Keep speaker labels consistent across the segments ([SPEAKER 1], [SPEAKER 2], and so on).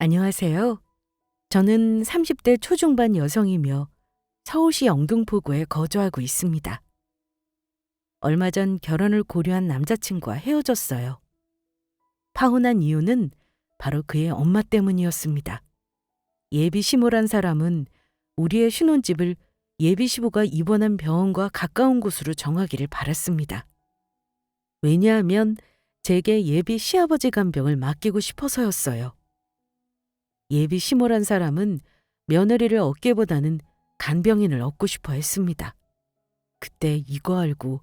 [SPEAKER 1] 안녕하세요. 저는 30대 초중반 여성이며 서울시 영등포구에 거주하고 있습니다. 얼마 전 결혼을 고려한 남자친구와 헤어졌어요. 파혼한 이유는 바로 그의 엄마 때문이었습니다. 예비 시모란 사람은 우리의 신혼집을 예비 시부가 입원한 병원과 가까운 곳으로 정하기를 바랐습니다. 왜냐하면 제게 예비 시아버지 간병을 맡기고 싶어서였어요. 예비 시모란 사람은 며느리를 얻기보다는 간병인을 얻고 싶어 했습니다. 그때 이거 알고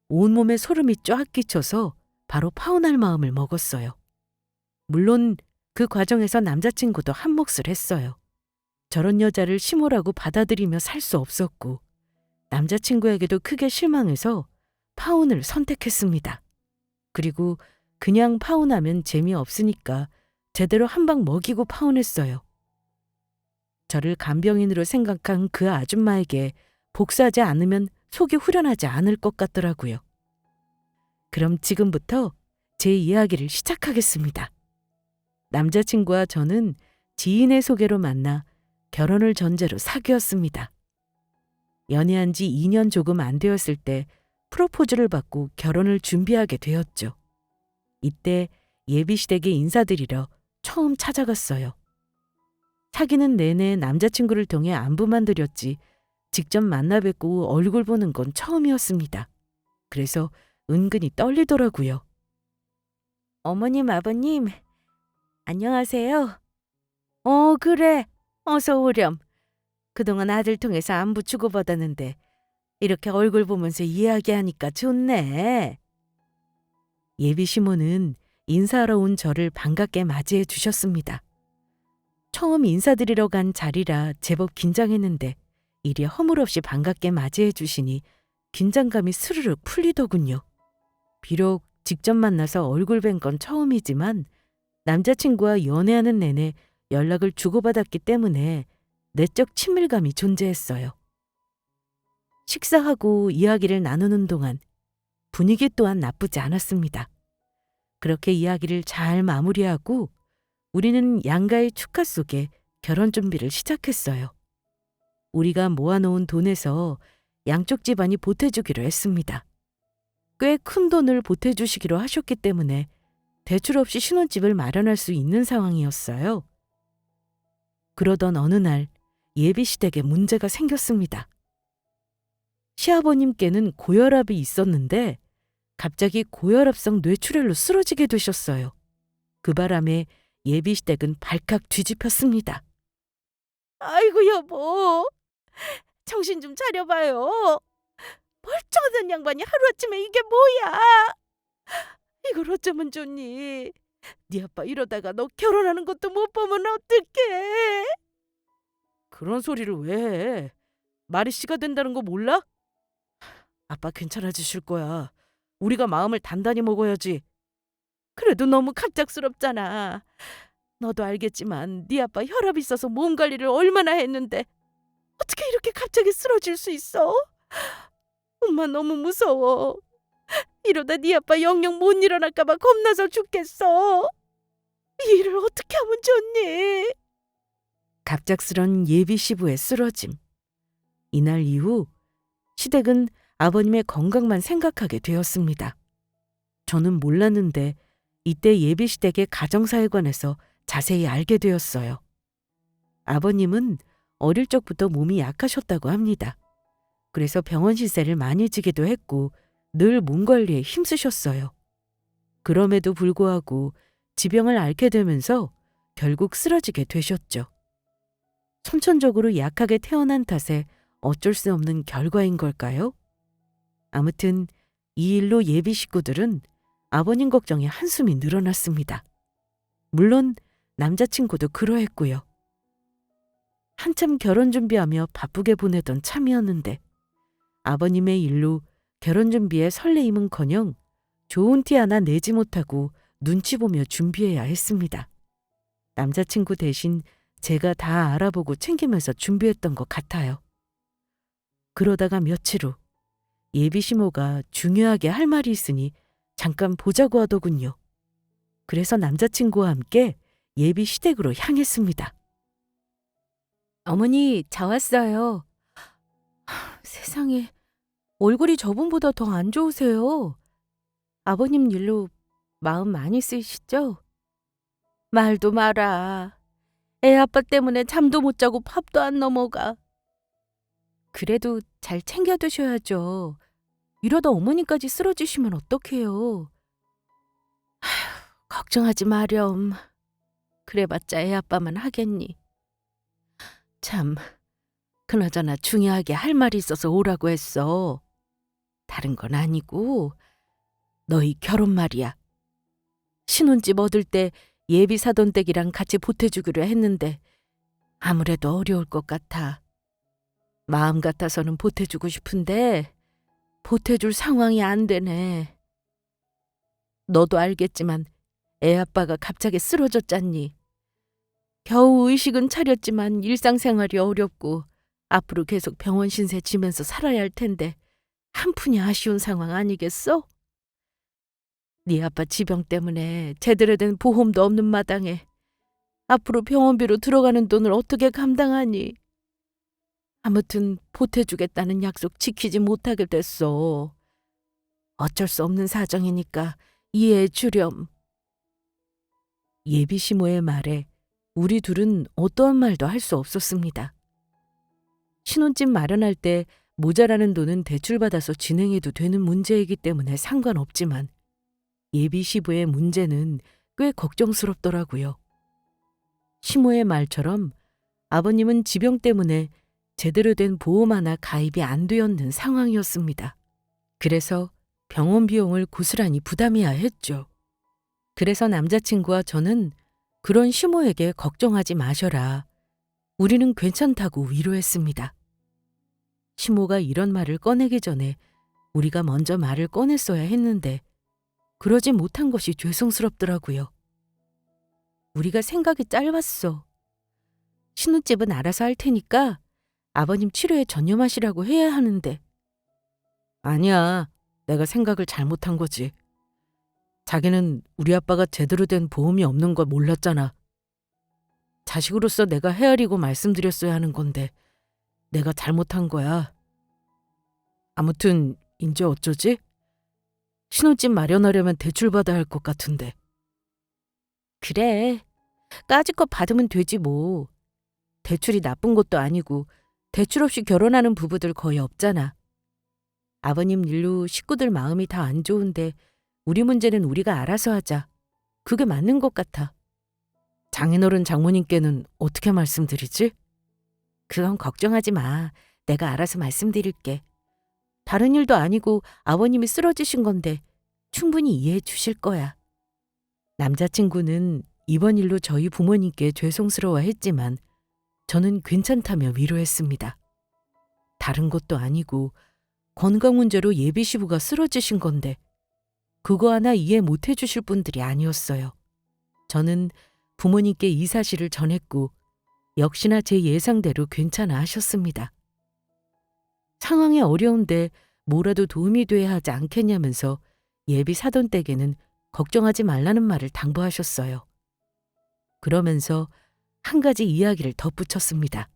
[SPEAKER 1] 온몸에 소름이 쫙 끼쳐서 바로 파혼할 마음을 먹었어요. 물론 그 과정에서 남자친구도 한몫을 했어요. 저런 여자를 시모라고 받아들이며 살 수 없었고 남자친구에게도 크게 실망해서 파혼을 선택했습니다. 그리고 그냥 파혼하면 재미없으니까 제대로 한 방 먹이고 파혼했어요. 저를 간병인으로 생각한 그 아줌마에게 복수하지 않으면 속이 후련하지 않을 것 같더라고요. 그럼 지금부터 제 이야기를 시작하겠습니다. 남자친구와 저는 지인의 소개로 만나 결혼을 전제로 사귀었습니다. 연애한 지 2년 조금 안 되었을 때 프로포즈를 받고 결혼을 준비하게 되었죠. 이때 예비시댁에 인사드리러 처음 찾아갔어요. 사귀는 내내 남자친구를 통해 안부만 드렸지 직접 만나 뵙고 얼굴 보는 건 처음이었습니다. 그래서 은근히 떨리더라고요. 어머님, 아버님, 안녕하세요. 그래. 어서 오렴. 그동안 아들 통해서 안부 주고받았는데 이렇게 얼굴 보면서 이야기하니까 좋네. 예비 시모는 인사하러 온 저를 반갑게 맞이해 주셨습니다. 처음 인사드리러 간 자리라 제법 긴장했는데 이리 허물없이 반갑게 맞이해 주시니 긴장감이 스르륵 풀리더군요. 비록 직접 만나서 얼굴 뵌 건 처음이지만 남자친구와 연애하는 내내 연락을 주고받았기 때문에 내적 친밀감이 존재했어요. 식사하고 이야기를 나누는 동안 분위기 또한 나쁘지 않았습니다. 그렇게 이야기를 잘 마무리하고 우리는 양가의 축하 속에 결혼 준비를 시작했어요. 우리가 모아놓은 돈에서 양쪽 집안이 보태주기로 했습니다. 꽤 큰 돈을 보태주시기로 하셨기 때문에 대출 없이 신혼집을 마련할 수 있는 상황이었어요. 그러던 어느 날 예비시댁에 문제가 생겼습니다. 시아버님께는 고혈압이 있었는데 갑자기 고혈압성 뇌출혈로 쓰러지게 되셨어요. 그 바람에 예비시댁은 발칵 뒤집혔습니다. 아이고 여보, 정신 좀 차려봐요. 멀쩡하던 양반이 하루아침에 이게 뭐야? 이걸 어쩌면 좋니? 네 아빠 이러다가 너 결혼하는 것도 못 보면 어떡해? 그런 소리를 왜 해? 말이 씨가 된다는 거 몰라? 아빠 괜찮아지실 거야. 우리가 마음을 단단히 먹어야지. 그래도 너무 갑작스럽잖아. 너도 알겠지만 네 아빠 혈압이 있어서 몸 관리를 얼마나 했는데 어떻게 이렇게 갑자기 쓰러질 수 있어? 엄마 너무 무서워. 이러다 네 아빠 영영 못 일어날까 봐 겁나서 죽겠어. 이 일을 어떻게 하면 좋니? 갑작스런 예비 시부의 쓰러짐. 이날 이후 시댁은 아버님의 건강만 생각하게 되었습니다. 저는 몰랐는데 이때 예비 시댁의 가정사에 관해서 자세히 알게 되었어요. 아버님은 어릴 적부터 몸이 약하셨다고 합니다. 그래서 병원 시세를 많이 지기도 했고 늘 몸 관리에 힘쓰셨어요. 그럼에도 불구하고 지병을 앓게 되면서 결국 쓰러지게 되셨죠. 선천적으로 약하게 태어난 탓에 어쩔 수 없는 결과인 걸까요? 아무튼 이 일로 예비 식구들은 아버님 걱정에 한숨이 늘어났습니다. 물론 남자친구도 그러했고요. 한참 결혼 준비하며 바쁘게 보내던 참이었는데 아버님의 일로 결혼 준비에 설레임은커녕 좋은 티 하나 내지 못하고 눈치 보며 준비해야 했습니다. 남자친구 대신 제가 다 알아보고 챙기면서 준비했던 것 같아요. 그러다가 며칠 후 예비 시모가 중요하게 할 말이 있으니 잠깐 보자고 하더군요. 그래서 남자친구와 함께 예비 시댁으로 향했습니다. 어머니, 자 왔어요. 세상에, 얼굴이 저번보다 더 안 좋으세요. 아버님 일로 마음 많이 쓰이시죠? 말도 마라. 애 아빠 때문에 잠도 못 자고 밥도 안 넘어가. 그래도 잘 챙겨두셔야죠. 이러다 어머니까지 쓰러지시면 어떡해요. 걱정하지 마렴. 그래봤자 애 아빠만 하겠니. 참, 그나저나 중요하게 할 말이 있어서 오라고 했어. 다른 건 아니고 너희 결혼 말이야. 신혼집 얻을 때 예비 사돈댁이랑 같이 보태주기로 했는데 아무래도 어려울 것 같아. 마음 같아서는 보태주고 싶은데 보태줄 상황이 안 되네. 너도 알겠지만 애 아빠가 갑자기 쓰러졌잖니. 겨우 의식은 차렸지만 일상생활이 어렵고 앞으로 계속 병원 신세 지면서 살아야 할 텐데 한푼이 아쉬운 상황 아니겠어? 네 아빠 지병 때문에 제대로 된 보험도 없는 마당에 앞으로 병원비로 들어가는 돈을 어떻게 감당하니? 아무튼 보태주겠다는 약속 지키지 못하게 됐어. 어쩔 수 없는 사정이니까 이해해 주렴. 예비 시모의 말에 우리 둘은 어떠한 말도 할 수 없었습니다. 신혼집 마련할 때 모자라는 돈은 대출받아서 진행해도 되는 문제이기 때문에 상관없지만 예비 시부의 문제는 꽤 걱정스럽더라고요. 시모의 말처럼 아버님은 지병 때문에 제대로 된 보험 하나 가입이 안 되었는 상황이었습니다. 그래서 병원 비용을 고스란히 부담해야 했죠. 그래서 남자친구와 저는 그런 시모에게 걱정하지 마셔라. 우리는 괜찮다고 위로했습니다. 시모가 이런 말을 꺼내기 전에 우리가 먼저 말을 꺼냈어야 했는데 그러지 못한 것이 죄송스럽더라고요. 우리가 생각이 짧았어. 신혼집은 알아서 할 테니까 아버님 치료에 전념하시라고 해야 하는데. 아니야. 내가 생각을 잘못한 거지. 자기는 우리 아빠가 제대로 된 보험이 없는 걸 몰랐잖아. 자식으로서 내가 헤아리고 말씀드렸어야 하는 건데 내가 잘못한 거야. 아무튼 이제 어쩌지? 신혼집 마련하려면 대출받아야 할 것 같은데. 그래. 까짓 거 받으면 되지 뭐. 대출이 나쁜 것도 아니고 대출 없이 결혼하는 부부들 거의 없잖아. 아버님 일로 식구들 마음이 다 안 좋은데 우리 문제는 우리가 알아서 하자. 그게 맞는 것 같아. 장인어른 장모님께는 어떻게 말씀드리지? 그건 걱정하지 마. 내가 알아서 말씀드릴게. 다른 일도 아니고 아버님이 쓰러지신 건데 충분히 이해해 주실 거야. 남자친구는 이번 일로 저희 부모님께 죄송스러워했지만 저는 괜찮다며 위로했습니다. 다른 것도 아니고 건강 문제로 예비 시부가 쓰러지신 건데 그거 하나 이해 못 해주실 분들이 아니었어요. 저는 부모님께 이 사실을 전했고 역시나 제 예상대로 괜찮아 하셨습니다. 상황이 어려운데 뭐라도 도움이 돼야 하지 않겠냐면서 예비 사돈댁에는 걱정하지 말라는 말을 당부하셨어요. 그러면서 한 가지 이야기를 덧붙였습니다.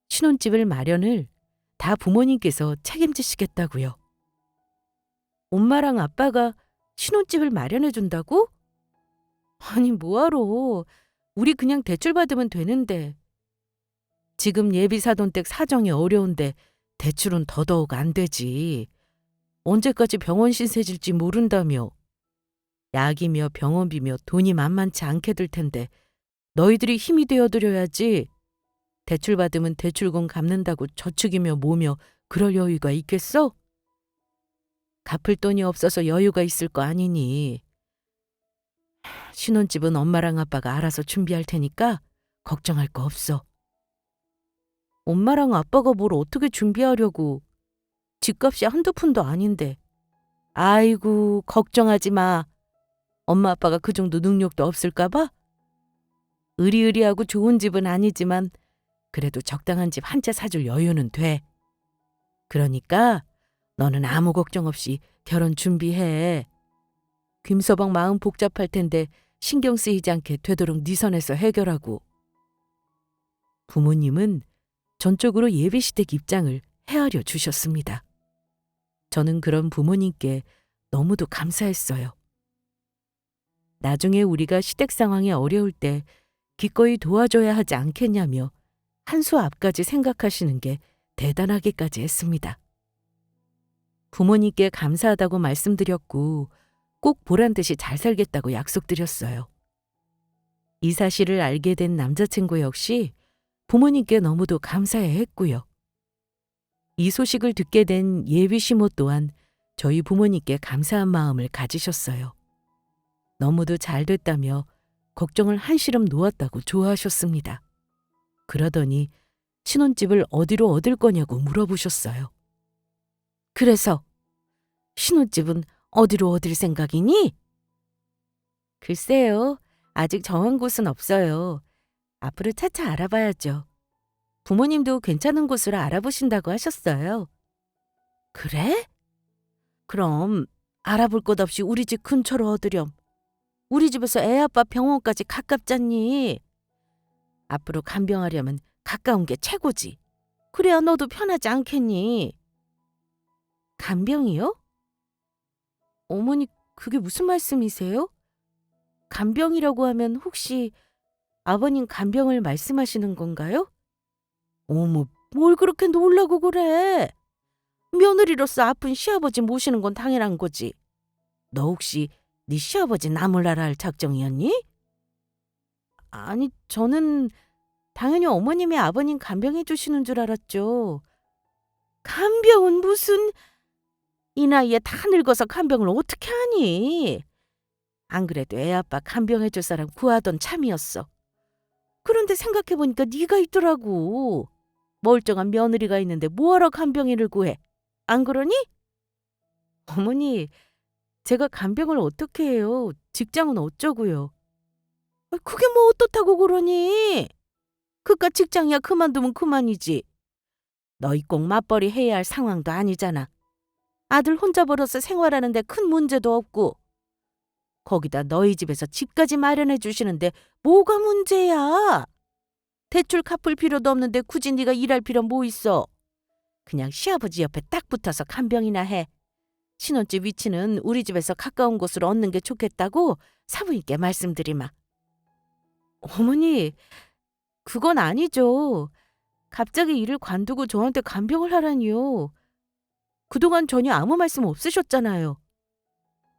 [SPEAKER 1] 신혼집을 마련을 다 부모님께서 책임지시겠다고요. 엄마랑 아빠가 신혼집을 마련해 준다고? 아니 뭐하러. 우리 그냥 대출 받으면 되는데. 지금 예비 사돈댁 사정이 어려운데 대출은 더더욱 안 되지. 언제까지 병원 신세 질지 모른다며. 약이며 병원비며 돈이 만만치 않게 들 텐데 너희들이 힘이 되어드려야지. 대출 받으면 대출금 갚는다고 저축이며 뭐며 그럴 여유가 있겠어? 갚을 돈이 없어서 여유가 있을 거 아니니. 신혼집은 엄마랑 아빠가 알아서 준비할 테니까 걱정할 거 없어. 엄마랑 아빠가 뭘 어떻게 준비하려고. 집값이 한두 푼도 아닌데. 아이고 걱정하지 마. 엄마 아빠가 그 정도 능력도 없을까 봐? 의리의리하고 좋은 집은 아니지만 그래도 적당한 집 한 채 사줄 여유는 돼. 그러니까 너는 아무 걱정 없이 결혼 준비해. 김서방 마음 복잡할 텐데 신경 쓰이지 않게 되도록 네 선에서 해결하고. 부모님은 전적으로 예비시댁 입장을 헤아려 주셨습니다. 저는 그런 부모님께 너무도 감사했어요. 나중에 우리가 시댁 상황이 어려울 때 기꺼이 도와줘야 하지 않겠냐며 한 수 앞까지 생각하시는 게 대단하기까지 했습니다. 부모님께 감사하다고 말씀드렸고 꼭 보란 듯이 잘 살겠다고 약속드렸어요. 이 사실을 알게 된 남자친구 역시 부모님께 너무도 감사해 했고요. 이 소식을 듣게 된 예비 시모 또한 저희 부모님께 감사한 마음을 가지셨어요. 너무도 잘 됐다며 걱정을 한시름 놓았다고 좋아하셨습니다. 그러더니 신혼집을 어디로 얻을 거냐고 물어보셨어요. 그래서 신혼집은 어디로 얻을 생각이니? 글쎄요, 아직 정한 곳은 없어요. 앞으로 차차 알아봐야죠. 부모님도 괜찮은 곳으로 알아보신다고 하셨어요. 그래? 그럼 알아볼 것 없이 우리 집 근처로 얻으렴. 우리 집에서 애 아빠 병원까지 가깝잖니. 앞으로 간병하려면 가까운 게 최고지. 그래야 너도 편하지 않겠니? 간병이요? 어머니, 그게 무슨 말씀이세요? 간병이라고 하면 혹시 아버님 간병을 말씀하시는 건가요? 어머, 뭘 그렇게 놀라고 그래? 며느리로서 아픈 시아버지 모시는 건 당연한 거지. 너 혹시 네 시아버지 나몰라라 할 작정이었니? 아니, 저는 당연히 어머님이 아버님 간병해 주시는 줄 알았죠. 간병은 무슨... 이 나이에 다 늙어서 간병을 어떻게 하니? 안 그래도 애 아빠 간병해 줄 사람 구하던 참이었어. 그런데 생각해보니까 네가 있더라고. 멀쩡한 며느리가 있는데 뭐하러 간병인을 구해? 안 그러니? 어머니, 제가 간병을 어떻게 해요? 직장은 어쩌고요? 그게 뭐 어떻다고 그러니? 그깟 직장이야 그만두면 그만이지. 너희 꼭 맞벌이 해야 할 상황도 아니잖아. 아들 혼자 벌어서 생활하는데 큰 문제도 없고. 거기다 너희 집에서 집까지 마련해 주시는데 뭐가 문제야? 대출 갚을 필요도 없는데 굳이 네가 일할 필요 뭐 있어? 그냥 시아버지 옆에 딱 붙어서 간병이나 해. 신혼집 위치는 우리 집에서 가까운 곳으로 얻는 게 좋겠다고 사부인께 말씀드리마. 어머니, 그건 아니죠. 갑자기 일을 관두고 저한테 간병을 하라니요. 그동안 전혀 아무 말씀 없으셨잖아요.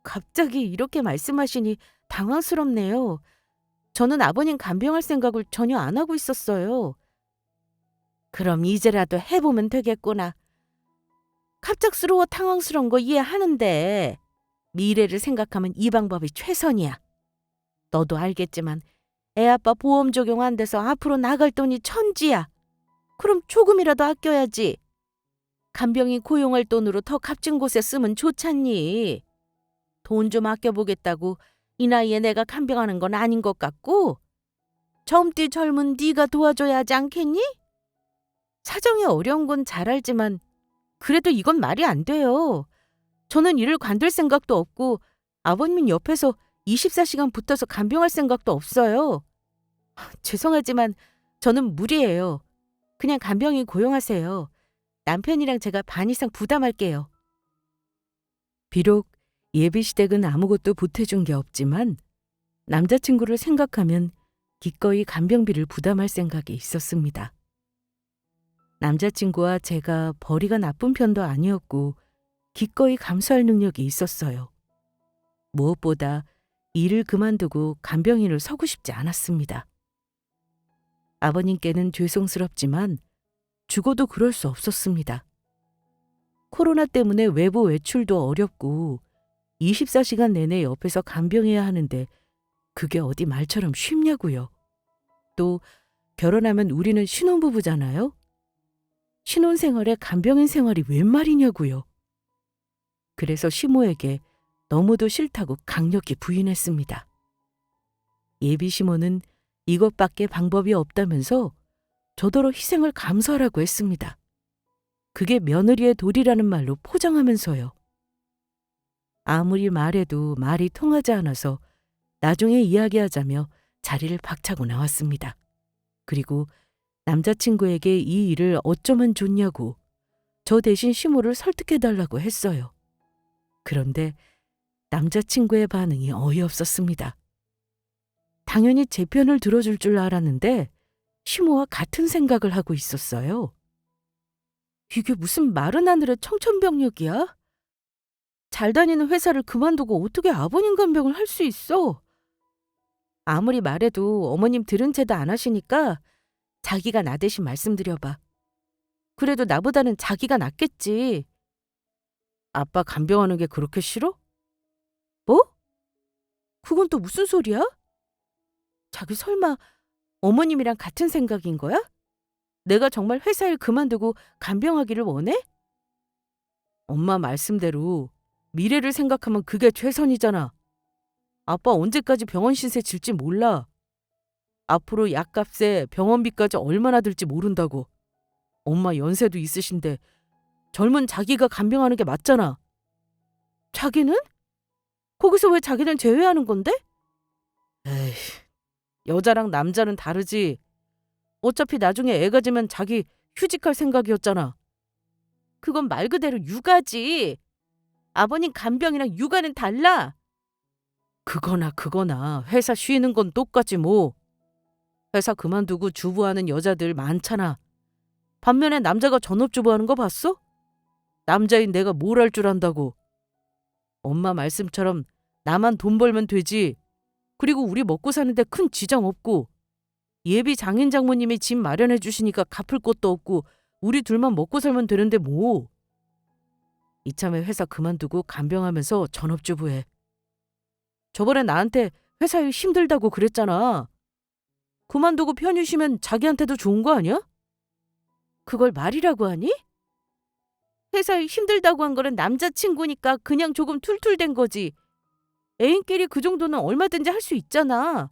[SPEAKER 1] 갑자기 이렇게 말씀하시니 당황스럽네요. 저는 아버님 간병할 생각을 전혀 안 하고 있었어요. 그럼 이제라도 해보면 되겠구나. 갑작스러워 당황스러운 거 이해하는데 미래를 생각하면 이 방법이 최선이야. 너도 알겠지만 애 아빠 보험 적용 안 돼서 앞으로 나갈 돈이 천지야. 그럼 조금이라도 아껴야지. 간병인 고용할 돈으로 더 값진 곳에 쓰면 좋잖니. 돈 좀 아껴보겠다고 이 나이에 내가 간병하는 건 아닌 것 같고 젊디 젊은 네가 도와줘야 하지 않겠니? 사정이 어려운 건 잘 알지만 그래도 이건 말이 안 돼요. 저는 일을 관둘 생각도 없고 아버님 옆에서 24시간 붙어서 간병할 생각도 없어요. 죄송하지만 저는 무리예요. 그냥 간병인 고용하세요. 남편이랑 제가 반 이상 부담할게요. 비록 예비시댁은 아무것도 보태준 게 없지만 남자친구를 생각하면 기꺼이 간병비를 부담할 생각이 있었습니다. 남자친구와 제가 벌이가 나쁜 편도 아니었고 기꺼이 감수할 능력이 있었어요. 무엇보다 일을 그만두고 간병인을 서고 싶지 않았습니다. 아버님께는 죄송스럽지만 죽어도 그럴 수 없었습니다. 코로나 때문에 외부 외출도 어렵고 24시간 내내 옆에서 간병해야 하는데 그게 어디 말처럼 쉽냐고요. 또 결혼하면 우리는 신혼부부잖아요. 신혼생활에 간병인 생활이 웬 말이냐고요. 그래서 시모에게 너무도 싫다고 강력히 부인했습니다. 예비 시모는 이것밖에 방법이 없다면서 저더러 희생을 감수하라고 했습니다. 그게 며느리의 도리라는 말로 포장하면서요. 아무리 말해도 말이 통하지 않아서 나중에 이야기하자며 자리를 박차고 나왔습니다. 그리고 남자친구에게 이 일을 어쩌면 좋냐고 저 대신 시모를 설득해달라고 했어요. 그런데 남자친구의 반응이 어이없었습니다. 당연히 제 편을 들어줄 줄 알았는데 시모와 같은 생각을 하고 있었어요. 이게 무슨 마른 하늘의 청천벽력이야? 잘 다니는 회사를 그만두고 어떻게 아버님 간병을 할 수 있어? 아무리 말해도 어머님 들은 채도 안 하시니까 자기가 나 대신 말씀드려봐. 그래도 나보다는 자기가 낫겠지. 아빠 간병하는 게 그렇게 싫어? 뭐? 그건 또 무슨 소리야? 자기 설마 어머님이랑 같은 생각인 거야? 내가 정말 회사 일 그만두고 간병하기를 원해? 엄마 말씀대로 미래를 생각하면 그게 최선이잖아. 아빠 언제까지 병원 신세 질지 몰라. 앞으로 약값에 병원비까지 얼마나 들지 모른다고. 엄마 연세도 있으신데 젊은 자기가 간병하는 게 맞잖아. 자기는? 거기서 왜 자기는 제외하는 건데? 에이, 여자랑 남자는 다르지. 어차피 나중에 애 가지면 자기 휴직할 생각이었잖아. 그건 말 그대로 육아지. 아버님 간병이랑 육아는 달라. 그거나 회사 쉬는 건 똑같지 뭐. 회사 그만두고 주부하는 여자들 많잖아. 반면에 남자가 전업주부하는 거 봤어? 남자인 내가 뭘 할 줄 안다고. 엄마 말씀처럼 나만 돈 벌면 되지. 그리고 우리 먹고 사는데 큰 지장 없고 예비 장인 장모님이 집 마련해 주시니까 갚을 것도 없고 우리 둘만 먹고 살면 되는데 뭐. 이참에 회사 그만두고 간병하면서 전업주부해. 저번에 나한테 회사 일 힘들다고 그랬잖아. 그만두고 편히 쉬면 자기한테도 좋은 거 아니야? 그걸 말이라고 하니? 회사 일 힘들다고 한 거는 남자친구니까 그냥 조금 툴툴댄 거지. 애인끼리 그 정도는 얼마든지 할 수 있잖아.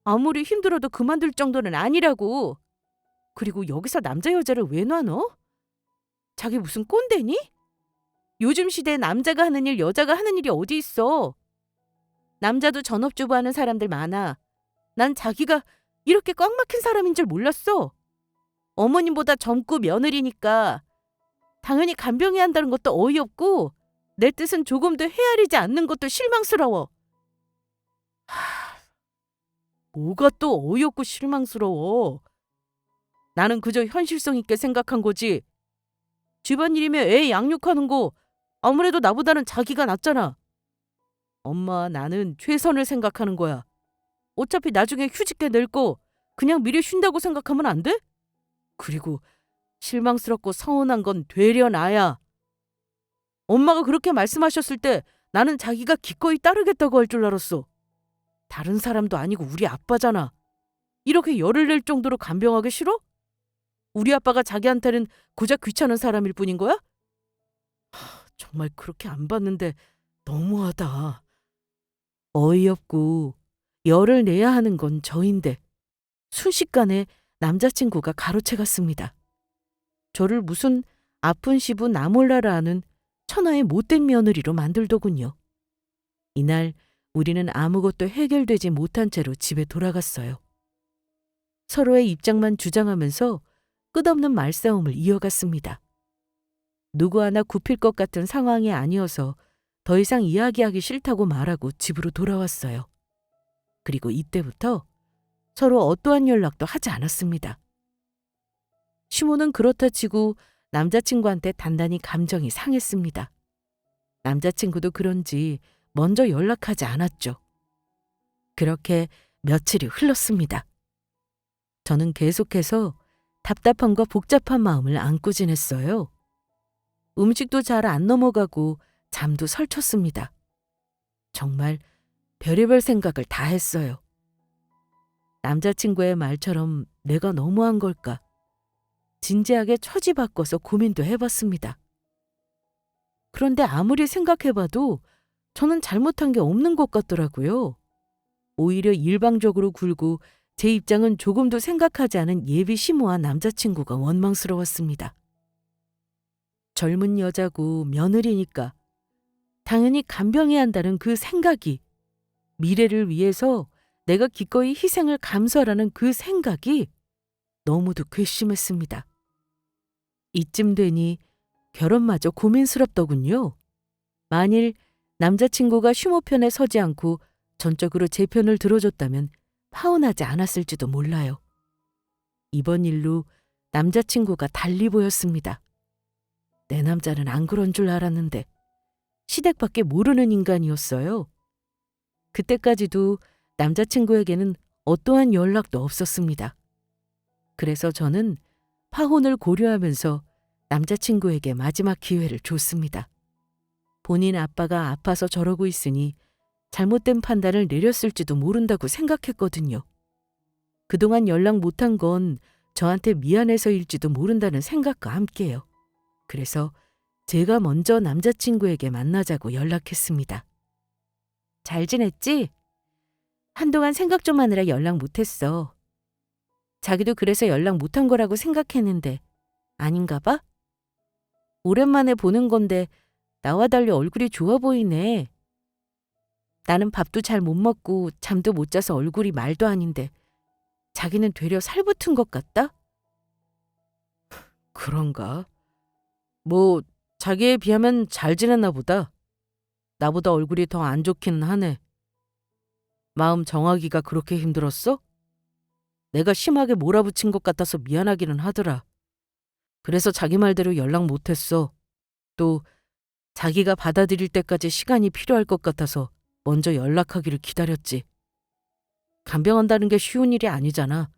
[SPEAKER 1] 아무리 힘들어도 그만둘 정도는 아니라고. 그리고 여기서 남자 여자를 왜 나눠? 자기 무슨 꼰대니? 요즘 시대에 남자가 하는 일, 여자가 하는 일이 어디 있어. 남자도 전업주부 하는 사람들 많아. 난 자기가 이렇게 꽉 막힌 사람인 줄 몰랐어. 어머님보다 젊고 며느리니까 당연히 간병해야 한다는 것도 어이없고 내 뜻은 조금도 헤아리지 않는 것도 실망스러워. 뭐가 또 어이없고 실망스러워. 나는 그저 현실성 있게 생각한 거지. 집안일이면 애 양육하는 거 아무래도 나보다는 자기가 낫잖아. 엄마와 나는 최선을 생각하는 거야. 어차피 나중에 휴직해 늙고 그냥 미리 쉰다고 생각하면 안 돼? 그리고 실망스럽고 서운한 건 되려 나야. 엄마가 그렇게 말씀하셨을 때 나는 자기가 기꺼이 따르겠다고 할 줄 알았어. 다른 사람도 아니고 우리 아빠잖아. 이렇게 열을 낼 정도로 간병하기 싫어? 우리 아빠가 자기한테는 고작 귀찮은 사람일 뿐인 거야? 정말 그렇게 안 봤는데 너무하다. 어이없고 열을 내야 하는 건 저인데 순식간에 남자친구가 가로채갔습니다. 저를 무슨 아픈 시부 나 몰라라 하는 천하의 못된 며느리로 만들더군요. 이날 우리는 아무것도 해결되지 못한 채로 집에 돌아갔어요. 서로의 입장만 주장하면서 끝없는 말싸움을 이어갔습니다. 누구 하나 굽힐 것 같은 상황이 아니어서 더 이상 이야기하기 싫다고 말하고 집으로 돌아왔어요. 그리고 이때부터 서로 어떠한 연락도 하지 않았습니다. 시모는 그렇다 치고 남자친구한테 단단히 감정이 상했습니다. 남자친구도 그런지 먼저 연락하지 않았죠. 그렇게 며칠이 흘렀습니다. 저는 계속해서 답답함과 복잡한 마음을 안고 지냈어요. 음식도 잘 안 넘어가고 잠도 설쳤습니다. 정말 별의별 생각을 다 했어요. 남자친구의 말처럼 내가 너무한 걸까? 진지하게 처지 바꿔서 고민도 해봤습니다. 그런데 아무리 생각해봐도 저는 잘못한 게 없는 것 같더라고요. 오히려 일방적으로 굴고 제 입장은 조금도 생각하지 않은 예비 시모한 남자친구가 원망스러웠습니다. 젊은 여자고 며느리니까 당연히 간병해야 한다는 그 생각이 미래를 위해서 내가 기꺼이 희생을 감수하라는 그 생각이 너무도 괘씸했습니다. 이쯤 되니 결혼마저 고민스럽더군요. 만일 남자친구가 휴모 편에 서지 않고 전적으로 제 편을 들어줬다면 파혼하지 않았을지도 몰라요. 이번 일로 남자친구가 달리 보였습니다. 내 남자는 안 그런 줄 알았는데 시댁밖에 모르는 인간이었어요. 그때까지도 남자친구에게는 어떠한 연락도 없었습니다. 그래서 저는 파혼을 고려하면서 남자친구에게 마지막 기회를 줬습니다. 본인 아빠가 아파서 저러고 있으니 잘못된 판단을 내렸을지도 모른다고 생각했거든요. 그동안 연락 못한 건 저한테 미안해서일지도 모른다는 생각과 함께요. 그래서 제가 먼저 남자친구에게 만나자고 연락했습니다. 잘 지냈지? 한동안 생각 좀 하느라 연락 못했어. 자기도 그래서 연락 못한 거라고 생각했는데 아닌가 봐? 오랜만에 보는 건데 나와 달리 얼굴이 좋아 보이네. 나는 밥도 잘 못 먹고 잠도 못 자서 얼굴이 말도 아닌데 자기는 되려 살붙은 것 같다? 그런가? 뭐 자기에 비하면 잘 지냈나 보다. 나보다 얼굴이 더 안 좋기는 하네. 마음 정하기가 그렇게 힘들었어? 내가 심하게 몰아붙인 것 같아서 미안하기는 하더라. 그래서 자기 말대로 연락 못했어. 또 자기가 받아들일 때까지 시간이 필요할 것 같아서 먼저 연락하기를 기다렸지. 간병한다는 게 쉬운 일이 아니잖아.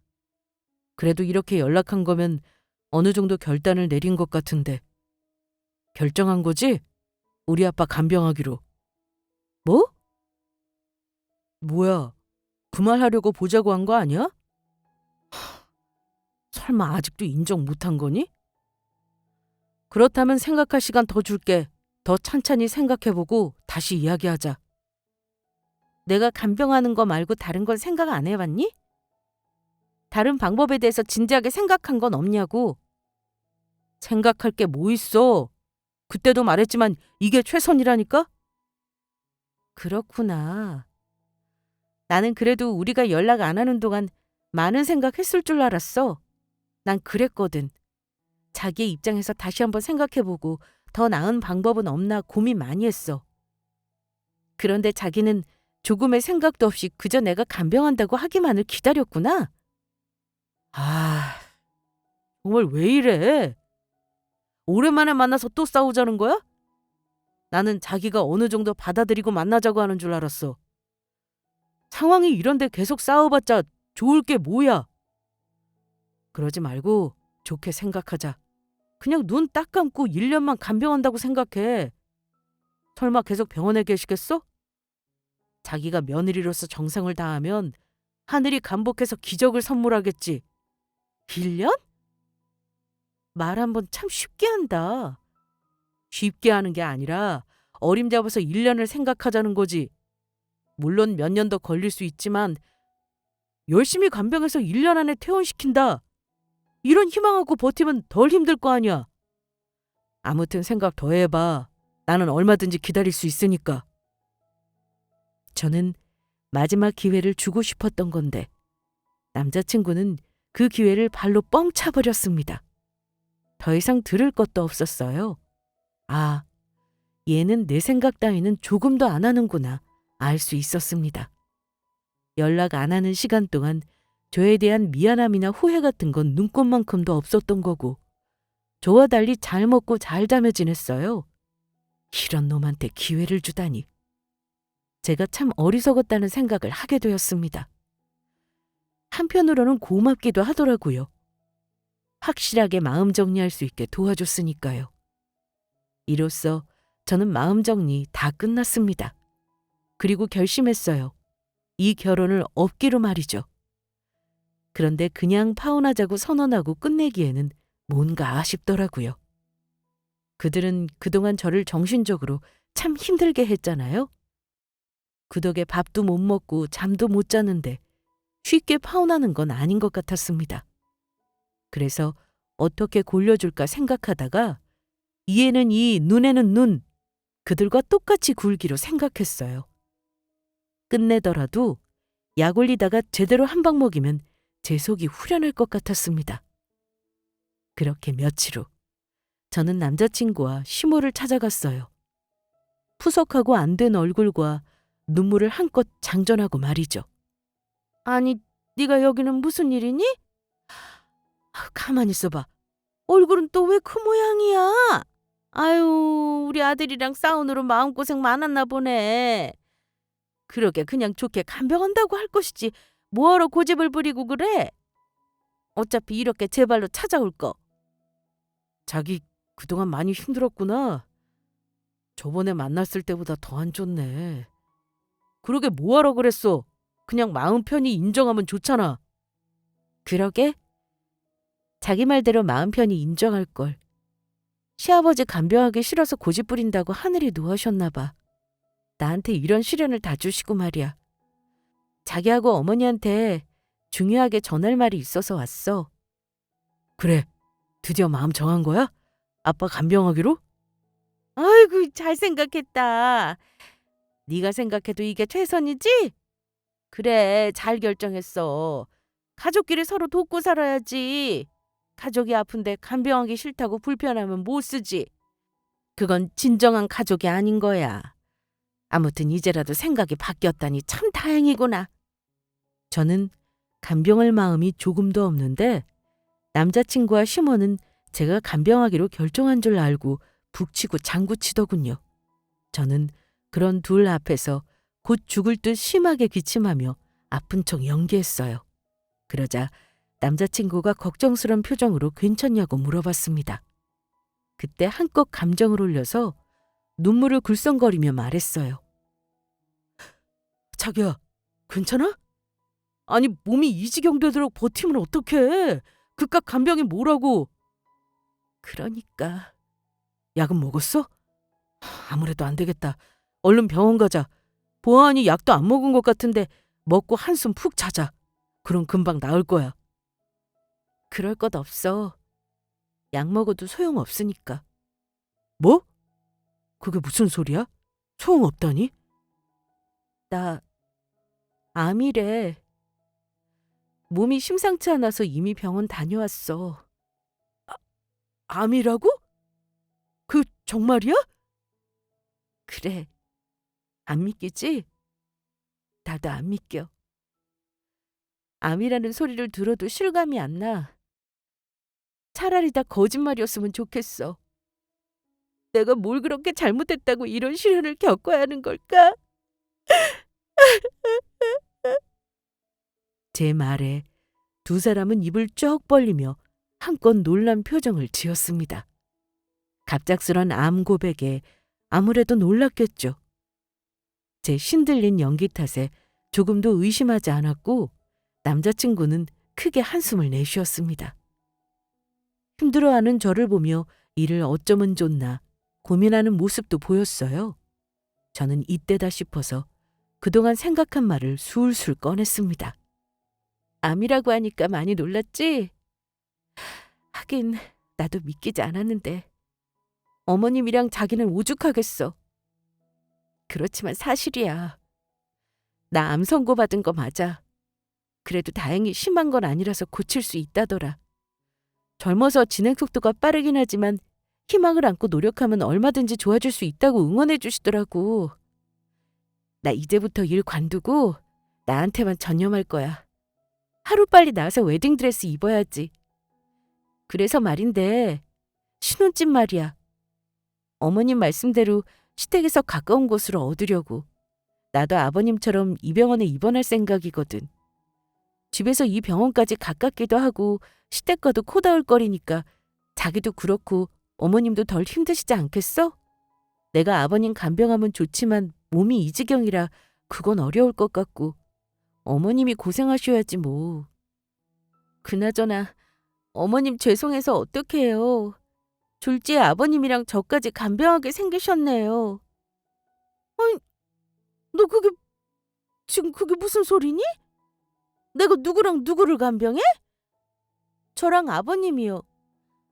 [SPEAKER 1] 그래도 이렇게 연락한 거면 어느 정도 결단을 내린 것 같은데. 결정한 거지? 우리 아빠 간병하기로. 뭐? 뭐야? 그 말 하려고 보자고 한 거 아니야? 설마 아직도 인정 못한 거니? 그렇다면 생각할 시간 더 줄게. 더 찬찬히 생각해보고 다시 이야기하자. 내가 간병하는 거 말고 다른 건 생각 안 해봤니? 다른 방법에 대해서 진지하게 생각한 건 없냐고. 생각할 게 뭐 있어? 그때도 말했지만 이게 최선이라니까? 그렇구나. 나는 그래도 우리가 연락 안 하는 동안 많은 생각했을 줄 알았어. 난 그랬거든. 자기의 입장에서 다시 한번 생각해보고 더 나은 방법은 없나 고민 많이 했어. 그런데 자기는 조금의 생각도 없이 그저 내가 간병한다고 하기만을 기다렸구나. 아, 정말 왜 이래? 오랜만에 만나서 또 싸우자는 거야? 나는 자기가 어느 정도 받아들이고 만나자고 하는 줄 알았어. 상황이 이런데 계속 싸워봤자 좋을 게 뭐야? 그러지 말고 좋게 생각하자. 그냥 눈 딱 감고 1년만 간병한다고 생각해. 설마 계속 병원에 계시겠어? 자기가 며느리로서 정성을 다하면 하늘이 감복해서 기적을 선물하겠지. 1년? 말 한번 참 쉽게 한다. 쉽게 하는 게 아니라 어림잡아서 1년을 생각하자는 거지. 물론 몇 년 더 걸릴 수 있지만 열심히 간병해서 1년 안에 퇴원시킨다. 이런 희망하고 버티면 덜 힘들 거 아니야. 아무튼 생각 더 해봐. 나는 얼마든지 기다릴 수 있으니까. 저는 마지막 기회를 주고 싶었던 건데 남자친구는 그 기회를 발로 뻥 차버렸습니다. 더 이상 들을 것도 없었어요. 아, 얘는 내 생각 따위는 조금도 안 하는구나 알 수 있었습니다. 연락 안 하는 시간 동안 저에 대한 미안함이나 후회 같은 건 눈꽃만큼도 없었던 거고 저와 달리 잘 먹고 잘 자며 지냈어요. 이런 놈한테 기회를 주다니. 제가 참 어리석었다는 생각을 하게 되었습니다. 한편으로는 고맙기도 하더라고요. 확실하게 마음 정리할 수 있게 도와줬으니까요. 이로써 저는 마음 정리 다 끝났습니다. 그리고 결심했어요. 이 결혼을 업기로 말이죠. 그런데 그냥 파혼하자고 선언하고 끝내기에는 뭔가 아쉽더라고요. 그들은 그동안 저를 정신적으로 참 힘들게 했잖아요. 그 덕에 밥도 못 먹고 잠도 못 자는데 쉽게 파혼하는 건 아닌 것 같았습니다. 그래서 어떻게 골려줄까 생각하다가 이에는 이, 눈에는 눈, 그들과 똑같이 굴기로 생각했어요. 끝내더라도 약 올리다가 제대로 한 방 먹이면 제 속이 후련할 것 같았습니다. 그렇게 며칠 후 저는 남자친구와 시모를 찾아갔어요. 푸석하고 안 된 얼굴과 눈물을 한껏 장전하고 말이죠. 아니, 네가 여기는 무슨 일이니? 가만히 있어봐. 얼굴은 또 왜 그 모양이야? 아유, 우리 아들이랑 싸우느라 마음고생 많았나 보네. 그러게 그냥 좋게 간병한다고 할 것이지 뭐하러 고집을 부리고 그래? 어차피 이렇게 제 발로 찾아올 거. 자기 그동안 많이 힘들었구나. 저번에 만났을 때보다 더 안 좋네. 그러게 뭐하러 그랬어. 그냥 마음 편히 인정하면 좋잖아. 그러게? 자기 말대로 마음 편히 인정할 걸. 시아버지 간병하기 싫어서 고집 부린다고 하늘이 노하셨나 봐. 나한테 이런 시련을 다 주시고 말이야. 자기하고 어머니한테 중요하게 전할 말이 있어서 왔어. 그래, 드디어 마음 정한 거야? 아빠 간병하기로? 아이고, 잘 생각했다. 네가 생각해도 이게 최선이지? 그래, 잘 결정했어. 가족끼리 서로 돕고 살아야지. 가족이 아픈데 간병하기 싫다고 불편하면 못 쓰지. 그건 진정한 가족이 아닌 거야. 아무튼 이제라도 생각이 바뀌었다니 참 다행이구나. 저는 간병할 마음이 조금도 없는데 남자친구와 시모는 제가 간병하기로 결정한 줄 알고 북치고 장구치더군요. 저는 그런 둘 앞에서 곧 죽을 듯 심하게 기침하며 아픈 척 연기했어요. 그러자 남자친구가 걱정스런 표정으로 괜찮냐고 물어봤습니다. 그때 한껏 감정을 올려서 눈물을 글썽거리며 말했어요. 자기야, 괜찮아? 아니, 몸이 이 지경 되도록 버티면 어떡해? 그깟 간병이 뭐라고? 그러니까. 약은 먹었어? 아무래도 안 되겠다. 얼른 병원 가자. 보아하니 약도 안 먹은 것 같은데 먹고 한숨 푹 자자. 그럼 금방 나을 거야. 그럴 것 없어. 약 먹어도 소용없으니까. 뭐? 그게 무슨 소리야? 소용없다니? 나 암이래. 몸이 심상치 않아서 이미 병원 다녀왔어. 암이라고? 그 정말이야? 그래. 안 믿기지? 나도 안 믿겨. 암이라는 소리를 들어도 실감이 안 나. 차라리 다 거짓말이었으면 좋겠어. 내가 뭘 그렇게 잘못했다고 이런 시련을 겪어야 하는 걸까? 제 말에 두 사람은 입을 쩍 벌리며 한껏 놀란 표정을 지었습니다. 갑작스런 암 고백에 아무래도 놀랐겠죠. 제 신들린 연기 탓에 조금도 의심하지 않았고 남자친구는 크게 한숨을 내쉬었습니다. 힘들어하는 저를 보며 이를 어쩌면 좋나 고민하는 모습도 보였어요. 저는 이때다 싶어서 그동안 생각한 말을 술술 꺼냈습니다. 암이라고 하니까 많이 놀랐지? 하긴 나도 믿기지 않았는데 어머님이랑 자기는 오죽하겠어. 그렇지만 사실이야. 나 암 선고받은 거 맞아. 그래도 다행히 심한 건 아니라서 고칠 수 있다더라. 젊어서 진행 속도가 빠르긴 하지만 희망을 안고 노력하면 얼마든지 좋아질 수 있다고 응원해 주시더라고. 나 이제부터 일 관두고 나한테만 전념할 거야. 하루빨리 나와서 웨딩드레스 입어야지. 그래서 말인데 신혼집 말이야. 어머님 말씀대로 시댁에서 가까운 곳으로 얻으려고. 나도 아버님처럼 이 병원에 입원할 생각이거든. 집에서 이 병원까지 가깝기도 하고 시댁과도 코다울 거리니까 자기도 그렇고 어머님도 덜 힘드시지 않겠어? 내가 아버님 간병하면 좋지만 몸이 이 지경이라 그건 어려울 것 같고 어머님이 고생하셔야지 뭐. 그나저나 어머님 죄송해서 어떡해요. 졸지에 아버님이랑 저까지 간병하게 생기셨네요. 아니, 너 지금 그게 무슨 소리니? 내가 누구랑 누구를 간병해? 저랑 아버님이요.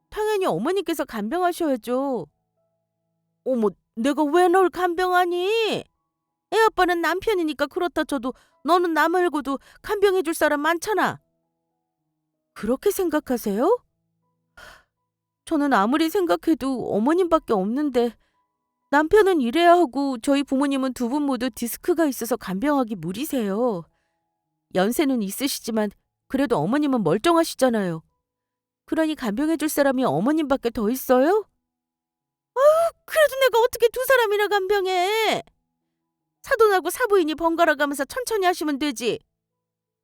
[SPEAKER 1] 당연히 어머니께서 간병하셔야죠. 어머, 내가 왜 널 간병하니? 애아빠는 남편이니까 그렇다 쳐도 너는 나 말고도 간병해줄 사람 많잖아. 그렇게 생각하세요? 저는 아무리 생각해도 어머님밖에 없는데 남편은 일해야 하고 저희 부모님은 두 분 모두 디스크가 있어서 간병하기 무리세요. 연세는 있으시지만 그래도 어머님은 멀쩡하시잖아요. 그러니 간병해줄 사람이 어머님밖에 더 있어요? 그래도 내가 어떻게 두 사람이나 간병해? 사돈하고 사부인이 번갈아 가면서 천천히 하시면 되지.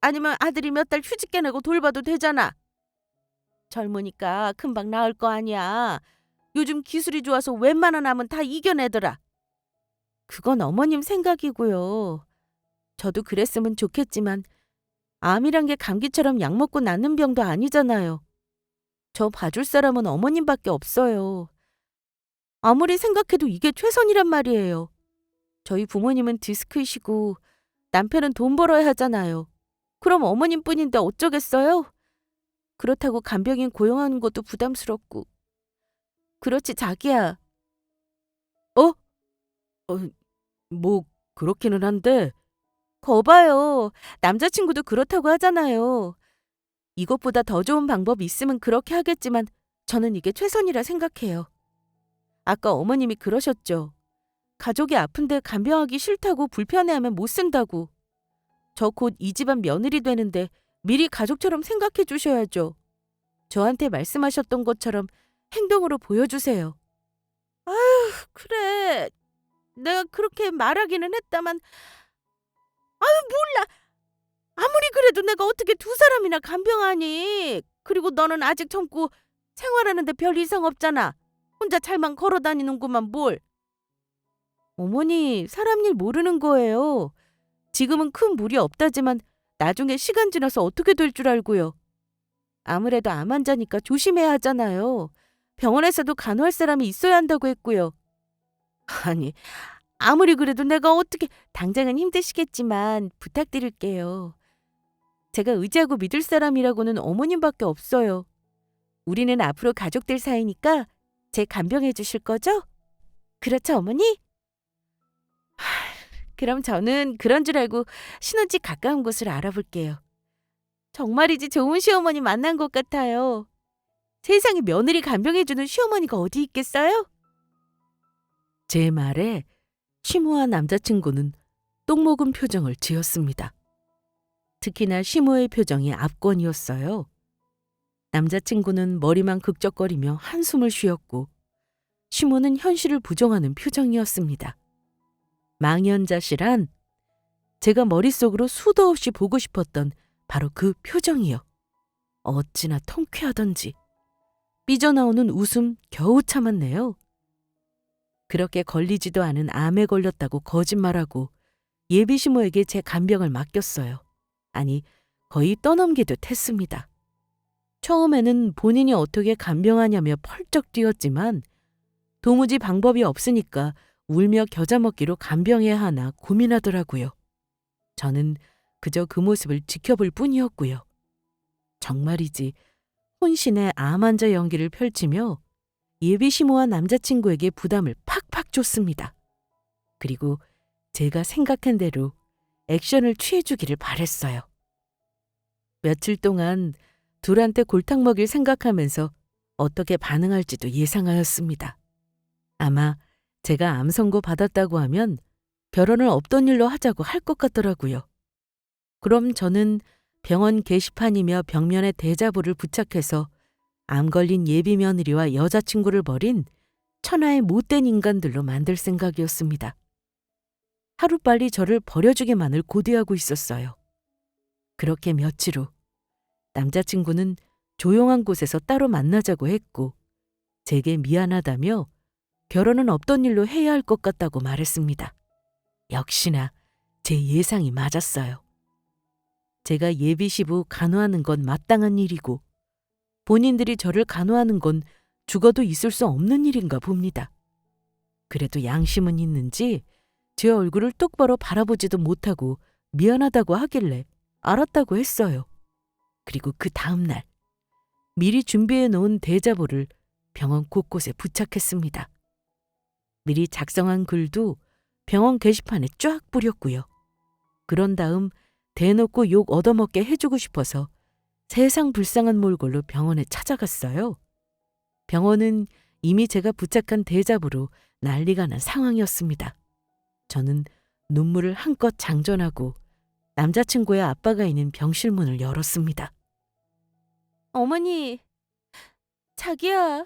[SPEAKER 1] 아니면 아들이 몇 달 휴직 깨내고 돌봐도 되잖아. 젊으니까 금방 나을 거 아니야. 요즘 기술이 좋아서 웬만한 암은 다 이겨내더라. 그건 어머님 생각이고요. 저도 그랬으면 좋겠지만 암이란 게 감기처럼 약 먹고 낫는 병도 아니잖아요. 저 봐줄 사람은 어머님밖에 없어요. 아무리 생각해도 이게 최선이란 말이에요. 저희 부모님은 디스크이시고 남편은 돈 벌어야 하잖아요. 그럼 어머님뿐인데 어쩌겠어요? 그렇다고 간병인 고용하는 것도 부담스럽고. 그렇지 자기야. 어? 뭐 그렇기는 한데. 거봐요. 남자친구도 그렇다고 하잖아요. 이것보다 더 좋은 방법이 있으면 그렇게 하겠지만 저는 이게 최선이라 생각해요. 아까 어머님이 그러셨죠. 가족이 아픈데 간병하기 싫다고 불편해하면 못 쓴다고. 저 곧 이 집안 며느리 되는데 미리 가족처럼 생각해 주셔야죠. 저한테 말씀하셨던 것처럼 행동으로 보여주세요. 아휴, 그래. 내가 그렇게 말하기는 했다만, 아유, 몰라. 아무리 그래도 내가 어떻게 두 사람이나 간병하니. 그리고 너는 아직 젊고 생활하는데 별 이상 없잖아. 혼자 잘만 걸어 다니는구만 뭘. 어머니, 사람 일 모르는 거예요. 지금은 큰 무리 없다지만 나중에 시간 지나서 어떻게 될 줄 알고요. 아무래도 암 환자니까 조심해야 하잖아요. 병원에서도 간호할 사람이 있어야 한다고 했고요. 아니, 아무리 그래도 내가 어떻게 당장은 힘드시겠지만 부탁드릴게요. 제가 의지하고 믿을 사람이라고는 어머님밖에 없어요. 우리는 앞으로 가족들 사이니까 제 간병해 주실 거죠? 그렇죠, 어머니? 그럼 저는 그런 줄 알고 신혼집 가까운 곳을 알아볼게요. 정말이지 좋은 시어머니 만난 것 같아요. 세상에 며느리 간병해주는 시어머니가 어디 있겠어요? 제 말에 시모와 남자친구는 똑먹은 표정을 지었습니다. 특히나 시모의 표정이 압권이었어요. 남자친구는 머리만 극적거리며 한숨을 쉬었고 시모는 현실을 부정하는 표정이었습니다. 망연자실한 제가 머릿속으로 수도 없이 보고 싶었던 바로 그 표정이요. 어찌나 통쾌하던지 삐져나오는 웃음 겨우 참았네요. 그렇게 걸리지도 않은 암에 걸렸다고 거짓말하고 예비시모에게 제 간병을 맡겼어요. 아니, 거의 떠넘기듯 했습니다. 처음에는 본인이 어떻게 간병하냐며 펄쩍 뛰었지만 도무지 방법이 없으니까 울며 겨자 먹기로 간병해야 하나 고민하더라고요. 저는 그저 그 모습을 지켜볼 뿐이었고요. 정말이지 혼신의 암 환자 연기를 펼치며 예비시모와 남자친구에게 부담을 팍팍 줬습니다. 그리고 제가 생각한 대로 액션을 취해주기를 바랬어요. 며칠 동안 둘한테 골탕 먹일 생각하면서 어떻게 반응할지도 예상하였습니다. 아마 제가 암 선고 받았다고 하면 결혼을 없던 일로 하자고 할 것 같더라고요. 그럼 저는 병원 게시판이며 벽면에 대자보를 부착해서 암 걸린 예비 며느리와 여자친구를 버린 천하의 못된 인간들로 만들 생각이었습니다. 하루빨리 저를 버려주기만을 고대하고 있었어요. 그렇게 며칠 후 남자친구는 조용한 곳에서 따로 만나자고 했고 제게 미안하다며 결혼은 없던 일로 해야 할 것 같다고 말했습니다. 역시나 제 예상이 맞았어요. 제가 예비시부 간호하는 건 마땅한 일이고 본인들이 저를 간호하는 건 죽어도 있을 수 없는 일인가 봅니다. 그래도 양심은 있는지 제 얼굴을 똑바로 바라보지도 못하고 미안하다고 하길래 알았다고 했어요. 그리고 그 다음 날 미리 준비해 놓은 대자보를 병원 곳곳에 부착했습니다. 미리 작성한 글도 병원 게시판에 쫙 뿌렸고요. 그런 다음 대놓고 욕 얻어먹게 해주고 싶어서 세상 불쌍한 몰골로 병원에 찾아갔어요. 병원은 이미 제가 부착한 대잡으로 난리가 난 상황이었습니다. 저는 눈물을 한껏 장전하고 남자친구의 아빠가 있는 병실 문을 열었습니다. 어머니, 자기야.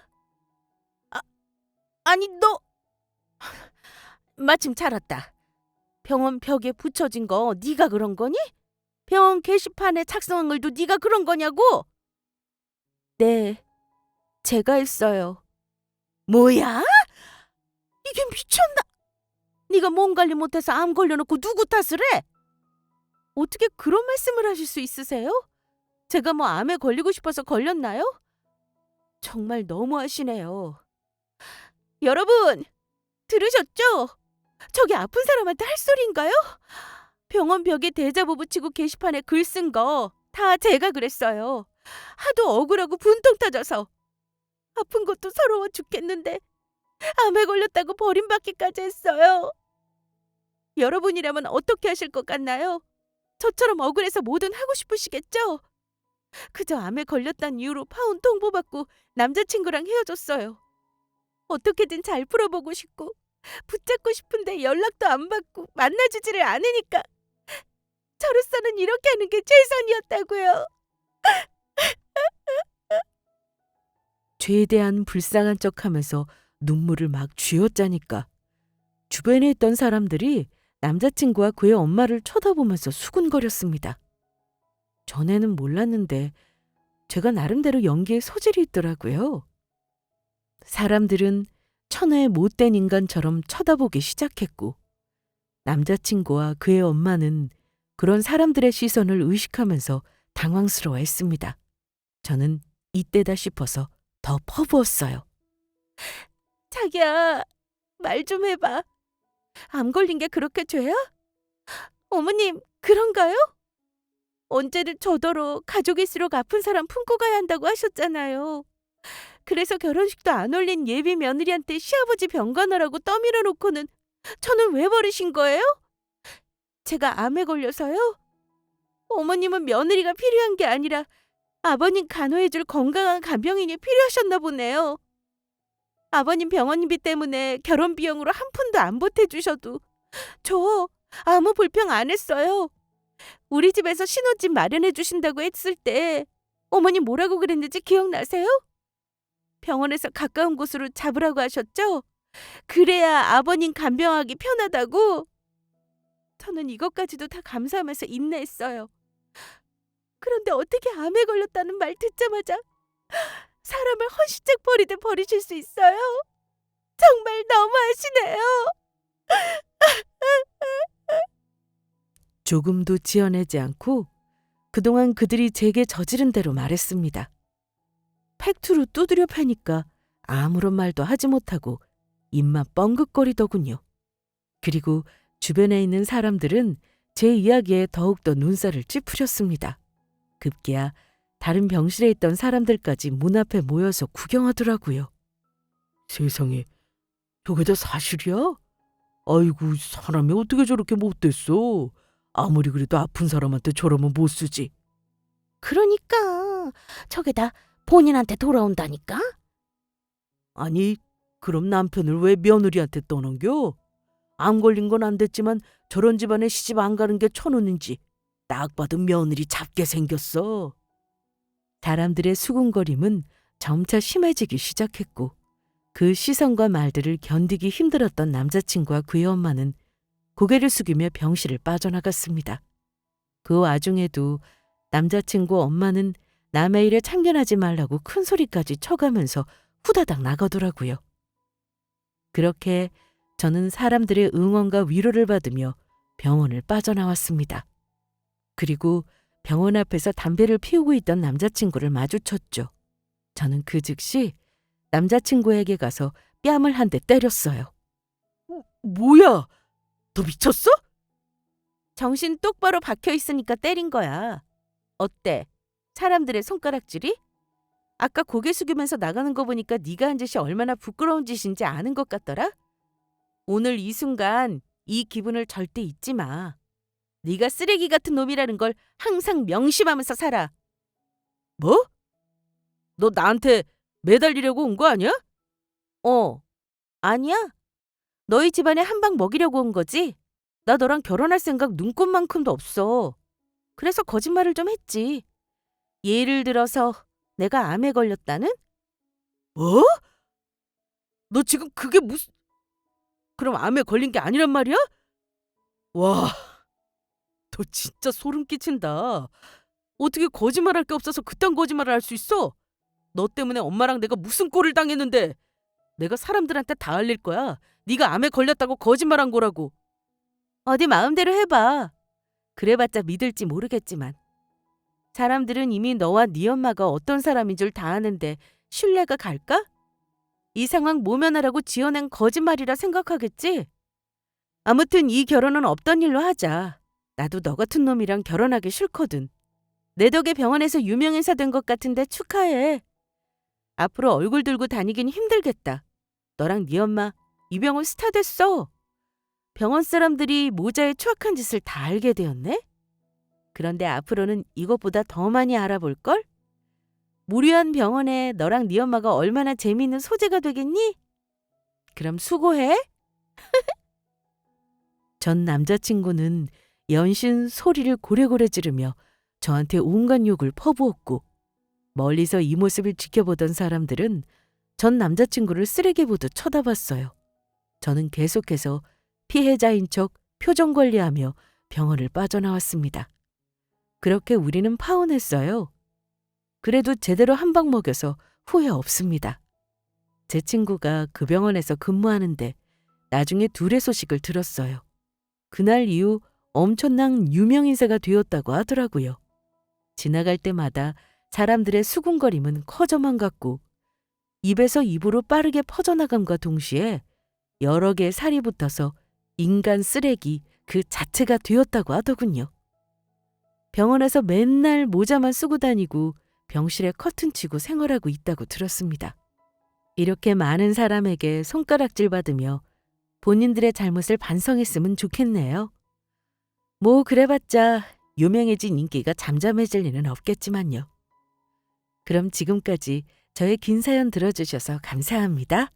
[SPEAKER 1] 아니 너 마침 잘 왔다. 병원 벽에 붙여진 거 네가 그런 거니? 병원 게시판에 착성한 글도 네가 그런 거냐고? 네, 제가 했어요. 뭐야? 이게 미쳤나? 네가 몸 관리 못해서 암 걸려놓고 누구 탓을 해? 어떻게 그런 말씀을 하실 수 있으세요? 제가 뭐 암에 걸리고 싶어서 걸렸나요? 정말 너무하시네요. 여러분, 들으셨죠? 저게 아픈 사람한테 할 소리인가요? 병원 벽에 대자보 붙이고 게시판에 글 쓴 거 다 제가 그랬어요. 하도 억울하고 분통 터져서. 아픈 것도 서러워 죽겠는데 암에 걸렸다고 버림받기까지 했어요. 여러분이라면 어떻게 하실 것 같나요? 저처럼 억울해서 뭐든 하고 싶으시겠죠? 그저 암에 걸렸다는 이유로 파혼 통보받고 남자친구랑 헤어졌어요. 어떻게든 잘 풀어보고 싶고 붙잡고 싶은데 연락도 안 받고 만나주지를 않으니까 저로서는 이렇게 하는 게 최선이었다고요. 죄대한 불쌍한 척하면서 눈물을 막 쥐어짜니까 주변에 있던 사람들이 남자친구와 그의 엄마를 쳐다보면서 수군거렸습니다. 전에는 몰랐는데 제가 나름대로 연기에 소질이 있더라고요. 사람들은 천하의 못된 인간처럼 쳐다보기 시작했고 남자친구와 그의 엄마는 그런 사람들의 시선을 의식하면서 당황스러워했습니다. 저는 이때다 싶어서 더 퍼부었어요. 자기야, 말 좀 해봐. 암 걸린 게 그렇게 죄야? 어머님, 그런가요? 언제든 저더러 가족일수록 아픈 사람 품고 가야 한다고 하셨잖아요. 그래서 결혼식도 안 올린 예비 며느리한테 시아버지 병간호라고 떠밀어 놓고는 저는 왜 버리신 거예요? 제가 암에 걸려서요? 어머님은 며느리가 필요한 게 아니라 아버님 간호해줄 건강한 간병인이 필요하셨나 보네요. 아버님 병원비 때문에 결혼 비용으로 한 푼도 안 보태주셔도 저 아무 불평 안 했어요. 우리 집에서 신혼집 마련해 주신다고 했을 때 어머니 뭐라고 그랬는지 기억나세요? 병원에서 가까운 곳으로 잡으라고 하셨죠? 그래야 아버님 간병하기 편하다고. 저는 이것까지도 다 감사하면서 인내했어요. 그런데 어떻게 암에 걸렸다는 말 듣자마자 사람을 헌신짝 버리듯 버리실 수 있어요? 정말 너무하시네요. 조금도 지어내지 않고 그동안 그들이 제게 저지른 대로 말했습니다. 팩트로 두드려 패니까 아무런 말도 하지 못하고 입만 뻥긋거리더군요. 그리고 주변에 있는 사람들은 제 이야기에 더욱더 눈살을 찌푸렸습니다. 급기야 다른 병실에 있던 사람들까지 문 앞에 모여서 구경하더라고요. 세상에, 저게 다 사실이야? 아이고, 사람이 어떻게 저렇게 못됐어? 아무리 그래도 아픈 사람한테 저러면 못 쓰지. 그러니까 저게 다 본인한테 돌아온다니까? 아니, 그럼 남편을 왜 며느리한테 떠넘겨? 암 걸린 건 안 됐지만 저런 집안에 시집 안 가는 게 천운인지 딱 봐도 며느리 잡게 생겼어. 사람들의 수군거림은 점차 심해지기 시작했고 그 시선과 말들을 견디기 힘들었던 남자친구와 그의 엄마는 고개를 숙이며 병실을 빠져나갔습니다. 그 와중에도 남자친구 엄마는 남의 일에 참견하지 말라고 큰 소리까지 쳐가면서 후다닥 나가더라고요. 그렇게 저는 사람들의 응원과 위로를 받으며 병원을 빠져나왔습니다. 그리고 병원 앞에서 담배를 피우고 있던 남자친구를 마주쳤죠. 저는 그 즉시 남자친구에게 가서 뺨을 한 대 때렸어요. 뭐야? 너 미쳤어? 정신 똑바로 박혀 있으니까 때린 거야. 어때? 사람들의 손가락질이? 아까 고개 숙이면서 나가는 거 보니까 네가 한 짓이 얼마나 부끄러운 짓인지 아는 것 같더라? 오늘 이 순간 이 기분을 절대 잊지 마. 네가 쓰레기 같은 놈이라는 걸 항상 명심하면서 살아. 뭐? 너 나한테 매달리려고 온 거 아니야? 아니야. 너희 집안에 한 방 먹이려고 온 거지? 나 너랑 결혼할 생각 눈꼽만큼도 없어. 그래서 거짓말을 좀 했지. 예를 들어서 내가 암에 걸렸다는? 뭐? 너 지금 그게 무슨... 그럼 암에 걸린 게 아니란 말이야? 와, 너 진짜 소름 끼친다. 어떻게 거짓말할 게 없어서 그딴 거짓말을 할 수 있어? 너 때문에 엄마랑 내가 무슨 꼴을 당했는데. 내가 사람들한테 다 알릴 거야. 네가 암에 걸렸다고 거짓말한 거라고. 어디 마음대로 해봐. 그래봤자 믿을지 모르겠지만. 사람들은 이미 너와 네 엄마가 어떤 사람인 줄 다 아는데 신뢰가 갈까? 이 상황 모면하라고 지어낸 거짓말이라 생각하겠지? 아무튼 이 결혼은 없던 일로 하자. 나도 너 같은 놈이랑 결혼하기 싫거든. 내 덕에 병원에서 유명인사 된 것 같은데 축하해. 앞으로 얼굴 들고 다니긴 힘들겠다. 너랑 네 엄마 이 병원 스타 됐어. 병원 사람들이 모자의 추악한 짓을 다 알게 되었네? 그런데 앞으로는 이것보다 더 많이 알아볼걸? 무료한 병원에 너랑 네 엄마가 얼마나 재미있는 소재가 되겠니? 그럼 수고해. 전 남자친구는 연신 소리를 고래고래 지르며 저한테 온갖 욕을 퍼부었고 멀리서 이 모습을 지켜보던 사람들은 전 남자친구를 쓰레기 보듯 쳐다봤어요. 저는 계속해서 피해자인 척 표정 관리하며 병원을 빠져나왔습니다. 그렇게 우리는 파혼했어요. 그래도 제대로 한 방 먹여서 후회 없습니다. 제 친구가 그 병원에서 근무하는데 나중에 둘의 소식을 들었어요. 그날 이후 엄청난 유명인사가 되었다고 하더라고요. 지나갈 때마다 사람들의 수군거림은 커져만 갔고 입에서 입으로 빠르게 퍼져나감과 동시에 여러 개의 살이 붙어서 인간 쓰레기 그 자체가 되었다고 하더군요. 병원에서 맨날 모자만 쓰고 다니고 병실에 커튼 치고 생활하고 있다고 들었습니다. 이렇게 많은 사람에게 손가락질 받으며 본인들의 잘못을 반성했으면 좋겠네요. 뭐 그래봤자 유명해진 인기가 잠잠해질 리는 없겠지만요. 그럼 지금까지 저의 긴 사연 들어주셔서 감사합니다.